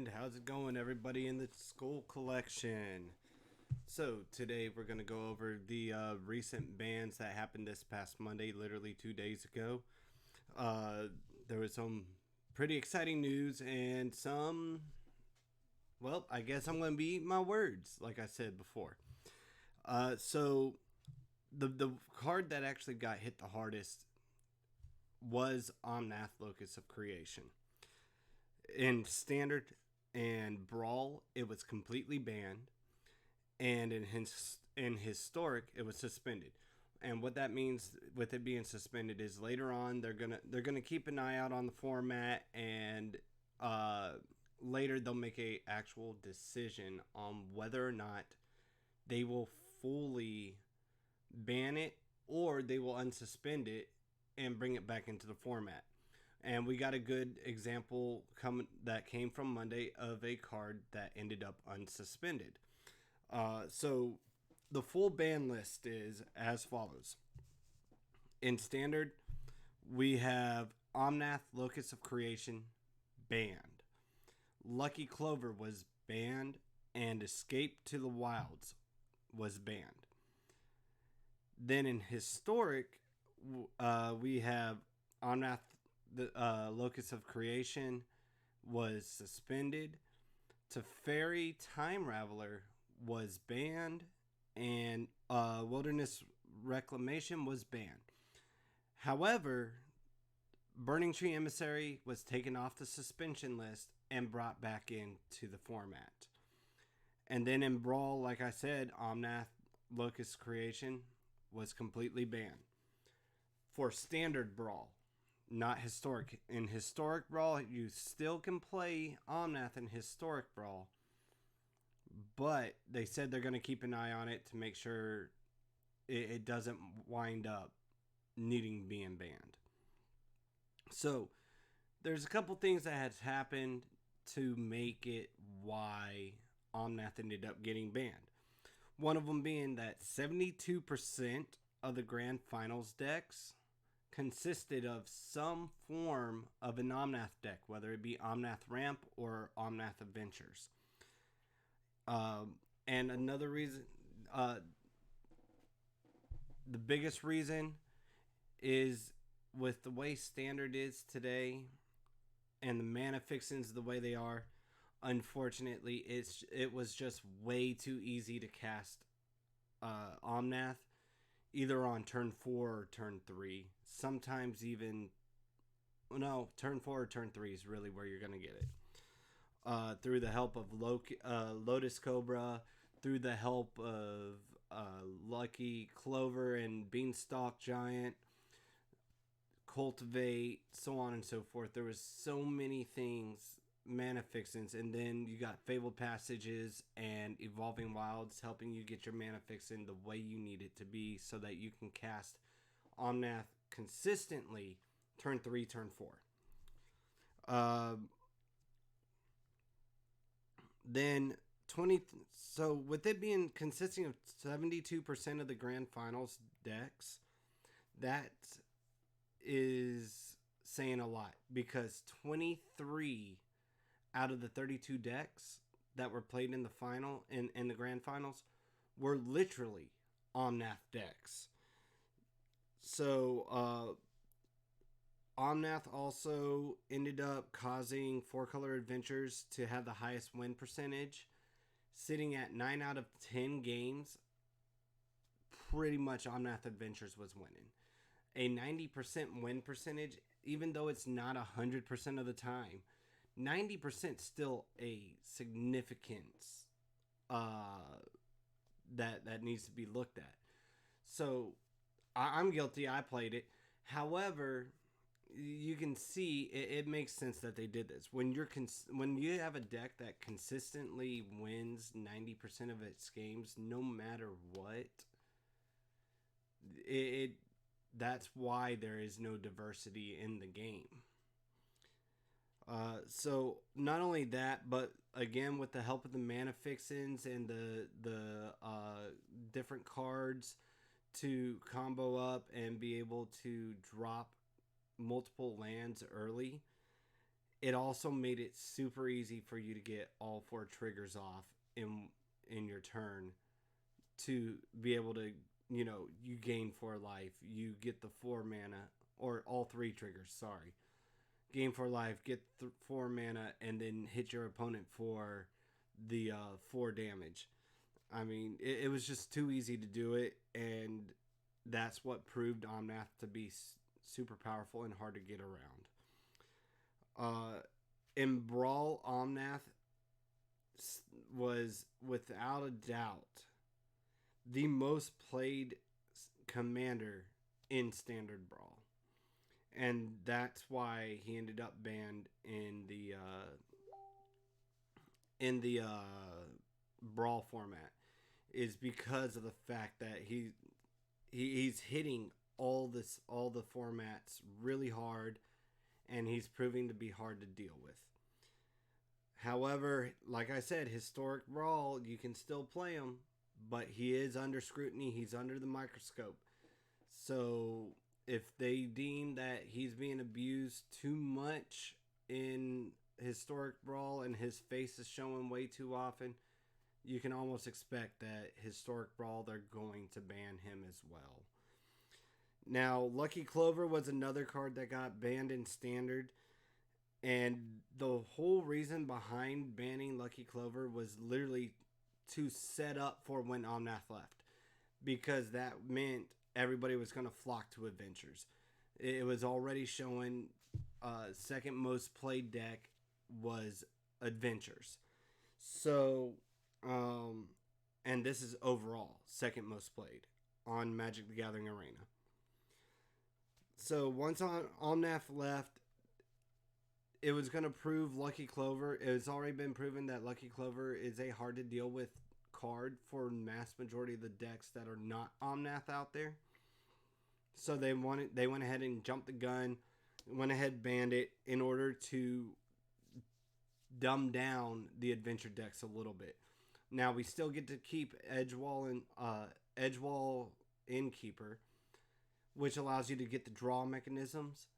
And how's it going, everybody in the school collection? So, today we're going to go over the recent bans that happened this past Monday, literally 2 days ago. Uh, there was some pretty exciting news and some, well, I guess I'm going to be eating my words, like I said before. So, the card that actually got hit the hardest was Omnath Locus of Creation. In Standard and Brawl, it was completely banned, and in Historic, it was suspended. And what that means with it being suspended is later on they're gonna keep an eye out on the format, and later they'll make a actual decision on whether or not they will fully ban it or they will unsuspend it and bring it back into the format. And we got a good example that came from Monday of a card that ended up unsuspended. So the full ban list is as follows. In Standard, we have Omnath Locus of Creation banned. Lucky Clover was banned, and Escape to the Wilds was banned. Then in Historic, we have Omnath the Locus of Creation was suspended. Teferi Time Raveler was banned, and Wilderness Reclamation was banned. However, Burning Tree Emissary was taken off the suspension list and brought back into the format. And then in Brawl, like I said, Omnath Locust Creation was completely banned. For Standard Brawl, not Historic. In Historic Brawl, you still can play Omnath in Historic Brawl, but they said they're going to keep an eye on it to make sure it doesn't wind up needing being banned. So there's a couple things that has happened to make it why Omnath ended up getting banned. One of them being that 72% of the Grand Finals decks consisted of some form of an Omnath deck, whether it be Omnath Ramp or Omnath Adventures. And another reason, the biggest reason is with the way Standard is today and the mana fixins the way they are, unfortunately, it was just way too easy to cast Omnath either on turn 4 or turn 3. Sometimes even, no, turn 4 or turn 3 is really where you're going to get it. Through the help of Lotus Cobra, through the help of Lucky Clover and Beanstalk Giant, Cultivate, so on and so forth. There was so many things, mana fixins, and then you got Fabled Passages and Evolving Wilds helping you get your mana fixin the way you need it to be so that you can cast Omnath consistently turn 3, turn 4. Then 20. So with it being consisting of 72% of the Grand Finals decks, that is saying a lot, because 23 out of the 32 decks that were played in the final in the Grand Finals were literally Omnath decks. So Omnath also ended up causing 4-color adventures to have the highest win percentage, sitting at 9 out of 10 games. Pretty much Omnath Adventures was winning. A 90% win percentage, even though it's not 100% of the time, 90% still a significance that needs to be looked at. So I'm guilty. I played it. However, you can see it makes sense that they did this. When you have a deck that consistently wins 90% of its games, no matter what, that's why there is no diversity in the game. So not only that, but again, with the help of the mana fixins and the different cards to combo up and be able to drop multiple lands early, it also made it super easy for you to get all four triggers off in your turn to be able to, you gain 4 life, you get the 4 mana, or all three triggers, sorry. Gain 4 life, get 4 mana, and then hit your opponent for the 4 damage. I mean, it was just too easy to do it, and that's what proved Omnath to be super powerful and hard to get around. In Brawl, Omnath was without a doubt the most played commander in Standard Brawl, and that's why he ended up banned in the Brawl format, is because of the fact that he's hitting all the formats really hard, and he's proving to be hard to deal with. However, like I said, Historic Brawl, you can still play him, but he is under scrutiny. He's under the microscope. So if they deem that he's being abused too much in Historic Brawl and his face is showing way too often, you can almost expect that Historic Brawl, they're going to ban him as well. Now, Lucky Clover was another card that got banned in Standard. And the whole reason behind banning Lucky Clover was literally to set up for when Omnath left, because that meant everybody was going to flock to Adventures. It was already showing second most played deck was Adventures. So, and this is overall second most played on Magic the Gathering Arena. So once Omnath left, it was going to prove Lucky Clover. It's already been proven that Lucky Clover is a hard to deal with card for mass majority of the decks that are not Omnath out there. So they went ahead and jumped the gun, went ahead banned it in order to dumb down the adventure decks a little bit. Now we still get to keep Edgewall Innkeeper, which allows you to get the draw mechanisms.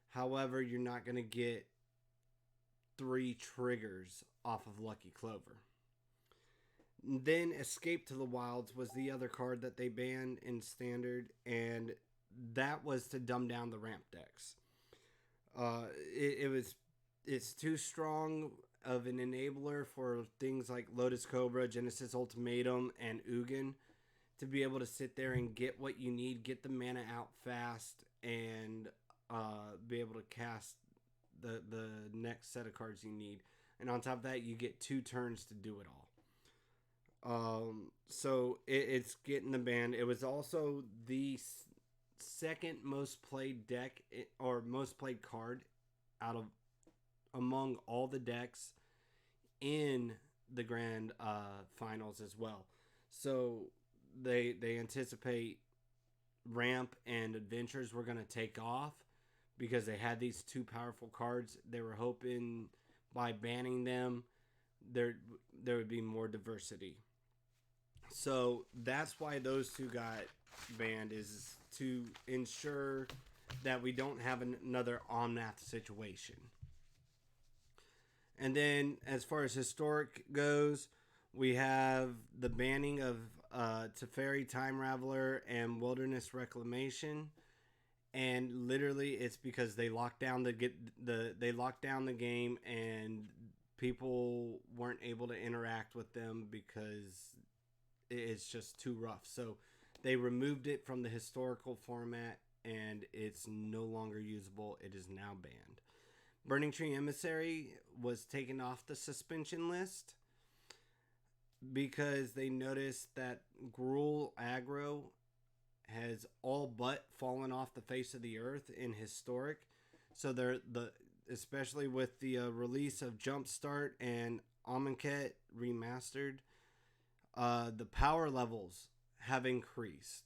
However, you're not going to get 3 triggers off of Lucky Clover. Then Escape to the Wilds was the other card that they banned in Standard, and that was to dumb down the ramp decks. It's too strong of an enabler for things like Lotus Cobra, Genesis Ultimatum, and Ugin to be able to sit there and get what you need, get the mana out fast, and be able to cast the next set of cards you need. And on top of that, you get 2 turns to do it all. So it's getting the ban. It was also the second most played deck, or most played card out of among all the decks in the grand finals as well. So they anticipate Ramp and Adventures were going to take off because they had these 2 powerful cards. They were hoping by banning them, there would be more diversity. So that's why those 2 got banned, is to ensure that we don't have another Omnath situation. And then as far as Historic goes, we have the banning of Teferi, Time Raveler, and Wilderness Reclamation. And literally, it's because they locked down the game, and people weren't able to interact with them because it's just too rough. So they removed it from the historical format, and it's no longer usable. It is now banned. Burning Tree Emissary was taken off the suspension list because they noticed that Gruul aggro has all but fallen off the face of the earth in Historic. So especially with the release of Jumpstart and Amonkhet Remastered, the power levels have increased.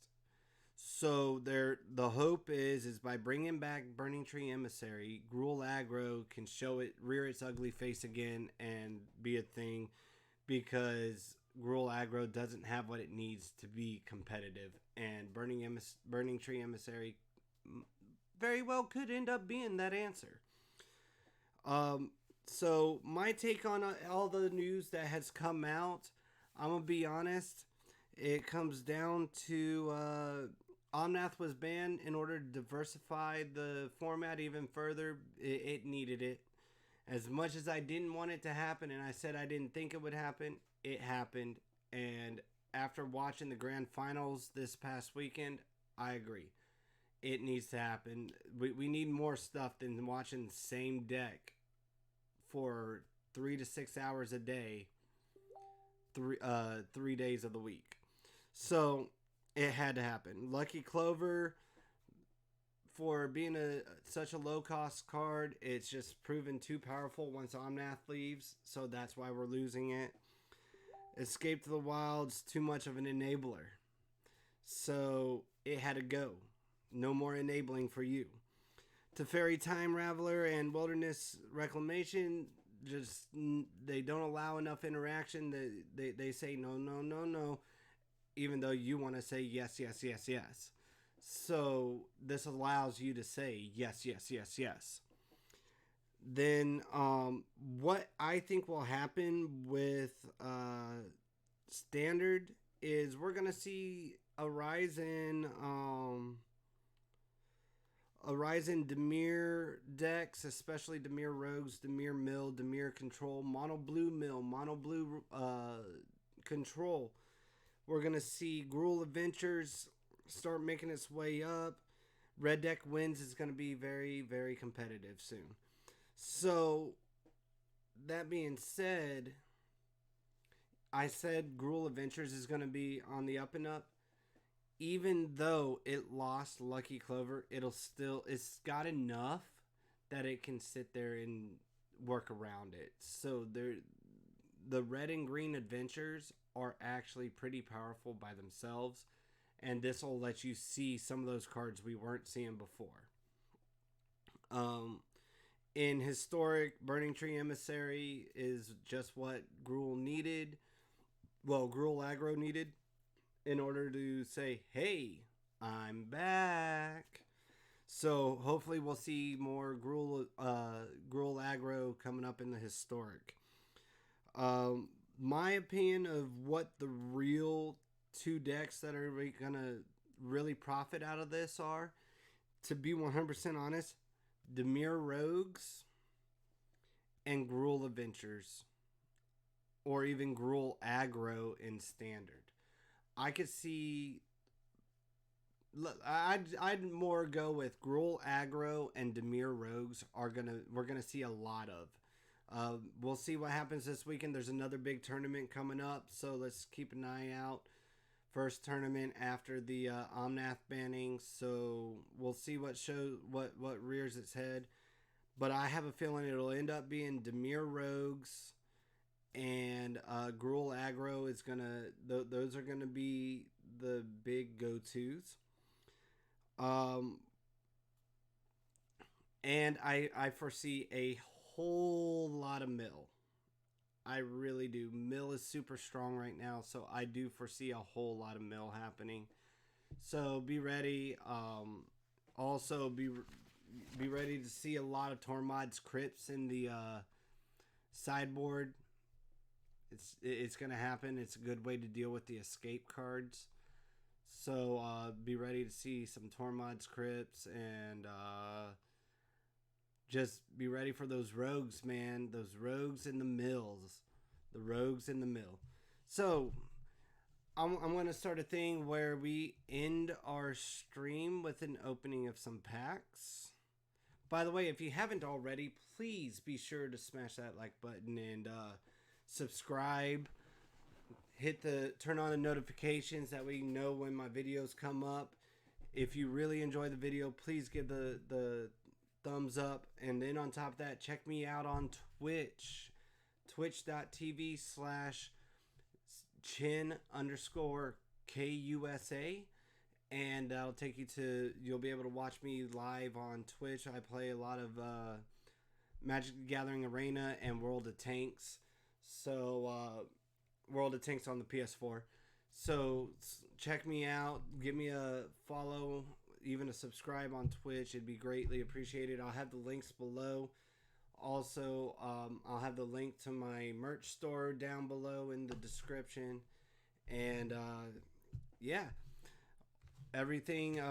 So the hope is by bringing back Burning Tree Emissary, Gruul aggro can rear its ugly face again and be a thing, because Gruul aggro doesn't have what it needs to be competitive, and Burning Tree Emissary very well could end up being that answer. Um, so my take on all the news that has come out, I'm gonna be honest. It comes down to Omnath was banned in order to diversify the format even further. It needed it. As much as I didn't want it to happen, and I said I didn't think it would happen, it happened. And after watching the grand finals this past weekend, I agree. It needs to happen. We need more stuff than watching the same deck for 3 to 6 hours a day, 3 days of the week. So it had to happen. Lucky Clover, for being such a low cost card, it's just proven too powerful once Omnath leaves. So that's why we're losing it. Escape to the Wild's too much of an enabler. So it had to go. No more enabling for you. Teferi Time Raveler and Wilderness Reclamation, just they don't allow enough interaction. They say no, no, no, no, even though you want to say yes, yes, yes, yes. So this allows you to say yes, yes, yes, yes. Then what I think will happen with standard is we're gonna see a rise in Demir decks, especially Demir Rogues, Demir Mill, Demir Control, Mono Blue Mill, Mono Blue Control. We're going to see Gruul Adventures start making its way up. Red Deck Wins is going to be very, very competitive soon. So, that being said, I said Gruul Adventures is going to be on the up and up. Even though it lost Lucky Clover, it's got enough that it can sit there and work around it. So the red and green adventures are actually pretty powerful by themselves, and this will let you see some of those cards we weren't seeing before. In historic, Burning Tree Emissary is just what Gruul needed. Well, Gruul aggro needed in order to say, hey, I'm back. So hopefully we'll see more Gruul aggro coming up in the historic. My opinion of what the real two decks that are going to really profit out of this are, to be 100% honest, Demir Rogues and Gruul Adventures, or even Gruul aggro in standard. I could see. I'd more go with Gruul aggro and Demir Rogues we're gonna see a lot of. We'll see what happens this weekend. There's another big tournament coming up, so let's keep an eye out. First tournament after the Omnath banning, so we'll see what rears its head. But I have a feeling it'll end up being Demir Rogues and Gruul aggro is gonna. Those are gonna be the big go-tos. And I foresee a whole lot of mill. I really do. Mill is super strong right now, so I do foresee a whole lot of mill happening. So be ready. Also be ready to see a lot of Tormod's Crypts in the sideboard. It's gonna happen. It's a good way to deal with the escape cards. So be ready to see some Tormod's Crypts and just be ready for those rogues, man. Those rogues in the mills. The rogues in the mill. So I'm going to start a thing where we end our stream with an opening of some packs. By the way, if you haven't already, please be sure to smash that like button and subscribe. Turn on the notifications that we know when my videos come up. If you really enjoy the video, please give the thumbs up. And then on top of that, check me out on Twitch. Twitch.tv/chin_KUSA. And that'll take you you'll be able to watch me live on Twitch. I play a lot of Magic the Gathering Arena and World of Tanks. So, World of Tanks on the PS4. So check me out. Give me a follow, even a subscribe on Twitch. It'd be greatly appreciated. I'll have the links below Also, I'll have the link to my merch store down below in the description. And yeah, everything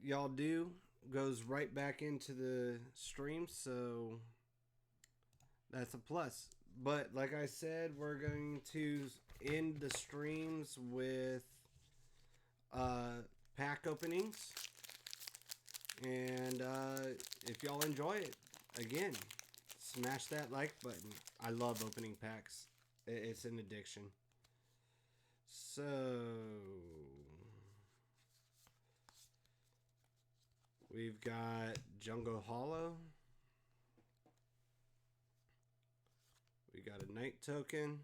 y'all do goes right back into the stream. So that's a plus. But like I said, we're going to end the streams with uh, pack openings. And if y'all enjoy it, again, smash that like button. I love opening packs. It's an addiction. So we've got Jungle Hollow. We got a Night Token.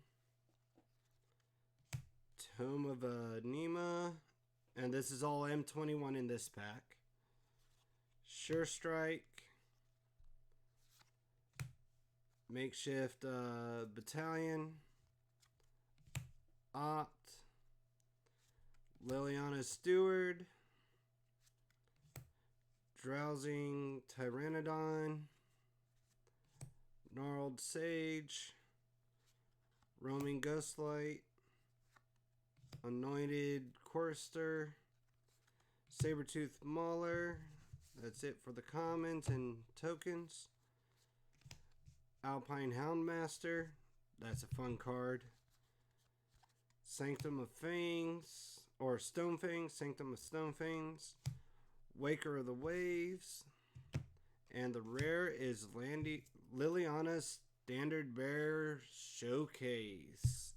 Tome of Nema. And this is all M21 in this pack. Sure Strike. Makeshift Battalion. Opt. Liliana Steward. Drowsing Pteranodon. Gnarled Sage. Roaming Ghostlight. Anointed Chorister. Sabertooth Mauler. That's it for the commons and tokens. Alpine Houndmaster. That's a fun card. Sanctum of Fangs. Or Stonefangs. Sanctum of Stonefangs. Waker of the Waves. And the rare is Liliana's Standard Bearer Showcase.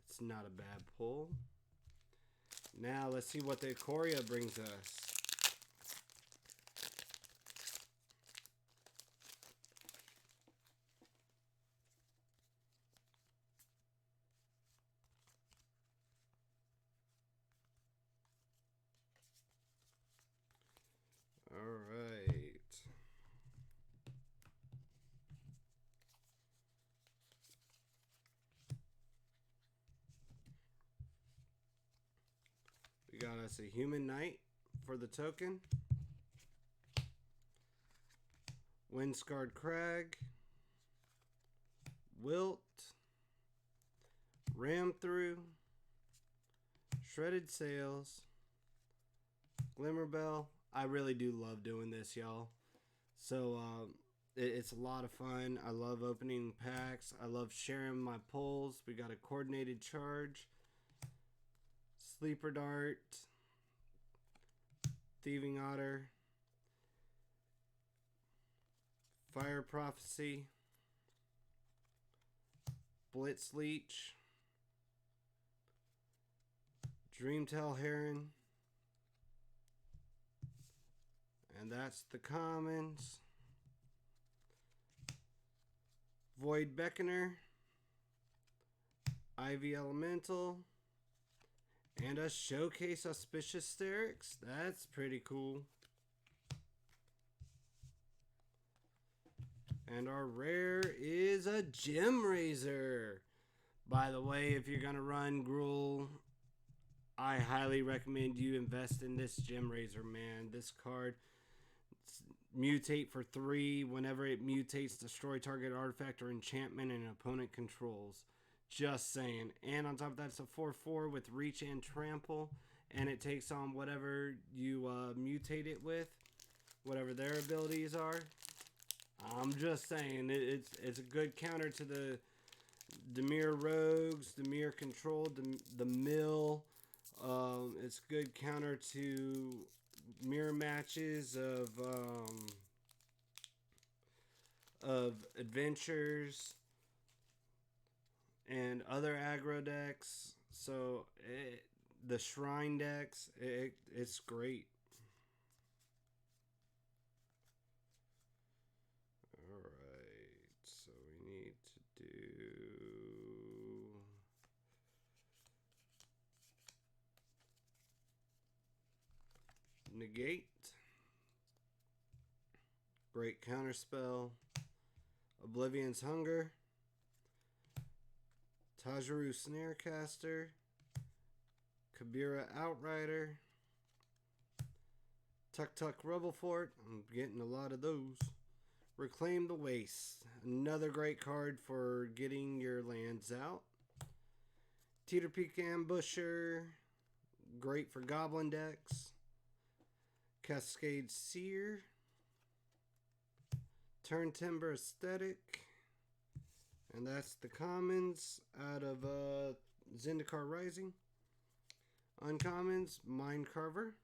It's not a bad pull. Now let's see what the Ikoria brings us. All right. We got us a Human Knight for the token. Windscarred Crag. Wilt. Ram Through. Shredded Sails. Glimmerbell. I really do love doing this, y'all. So it's a lot of fun. I love opening packs. I love sharing my pulls. We got a Coordinated Charge. Sleeper Dart. Thieving Otter. Fire Prophecy. Blitz Leech. Dreamtail Heron. And that's the commons. Void Beckoner. Ivy Elemental. And a Showcase Auspicious Sterix. That's pretty cool. And our rare is a Gem Razor. By the way, if you're going to run Gruul, I highly recommend you invest in this Gem Razor, man. This card, mutate for 3. Whenever it mutates, destroy target artifact or enchantment an opponent controls. Just saying. And on top of that, it's a 4/4 with reach and trample. And it takes on whatever you mutate it with. Whatever their abilities are. I'm just saying. It's a good counter to the Dimir Rogues, Dimir Control, the Mill. It's a good counter to mirror matches of adventures and other aggro decks. So the Shrine decks, it's great. All right, so we need to do negate, great counterspell, Oblivion's Hunger, Tajaru Snarecaster, Kabira Outrider, Tuk Tuk Rebel Fort. I'm getting a lot of those. Reclaim the Waste. Another great card for getting your lands out. Teeter Peak Ambusher. Great for Goblin decks. Cascade Seer. Turn Timber Aesthetic. And that's the commons out of Zendikar Rising. Uncommons, Mind Carver.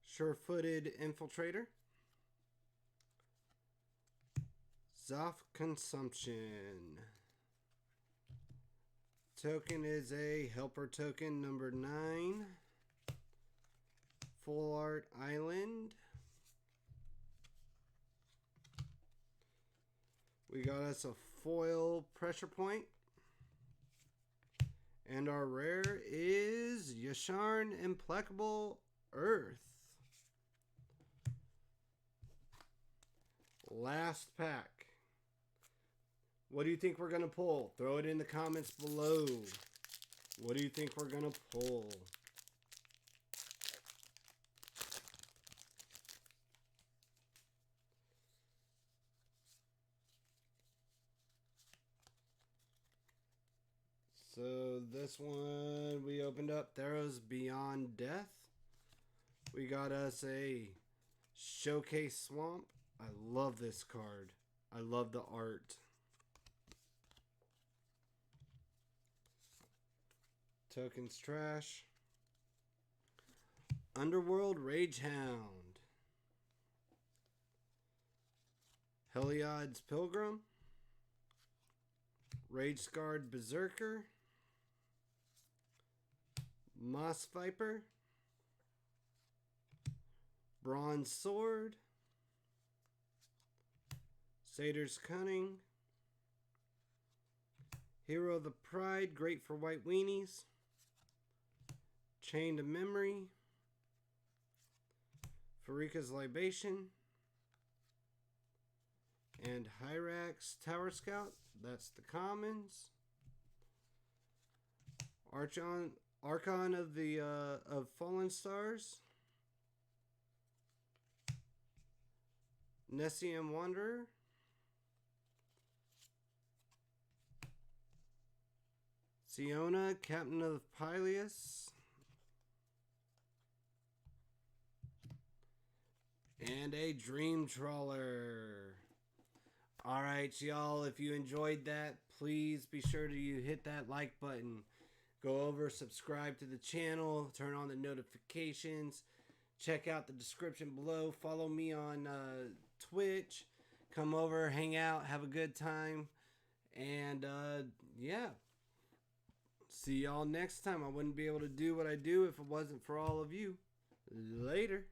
Sure-Footed Infiltrator. Zoff Consumption. Token is a helper token number 9. Full Art Island. We got us a foil pressure point. And our rare is Yasharn Implacable Earth. Last pack. What do you think we're going to pull? Throw it in the comments below. What do you think we're going to pull? So this one we opened up Theros Beyond Death. We got us a Showcase Swamp. I love this card. I love the art. Tokens trash. Underworld Ragehound. Heliod's Pilgrim. Rage Scarred Berserker. Moss Viper. Bronze Sword. Satyr's Cunning. Hero of the Pride, great for white weenies. Chain to Memory. Farika's Libation. And Hyrax Tower Scout. That's the commons. Archon of the of Fallen Stars. Nessian Wanderer. Siona, Captain of Pylius. And a Dream Trawler. Alright, y'all, if you enjoyed that, please be sure to hit that like button. Go over, subscribe to the channel, turn on the notifications. Check out the description below. Follow me on Twitch. Come over, hang out, have a good time. And, yeah. See y'all next time. I wouldn't be able to do what I do if it wasn't for all of you. Later.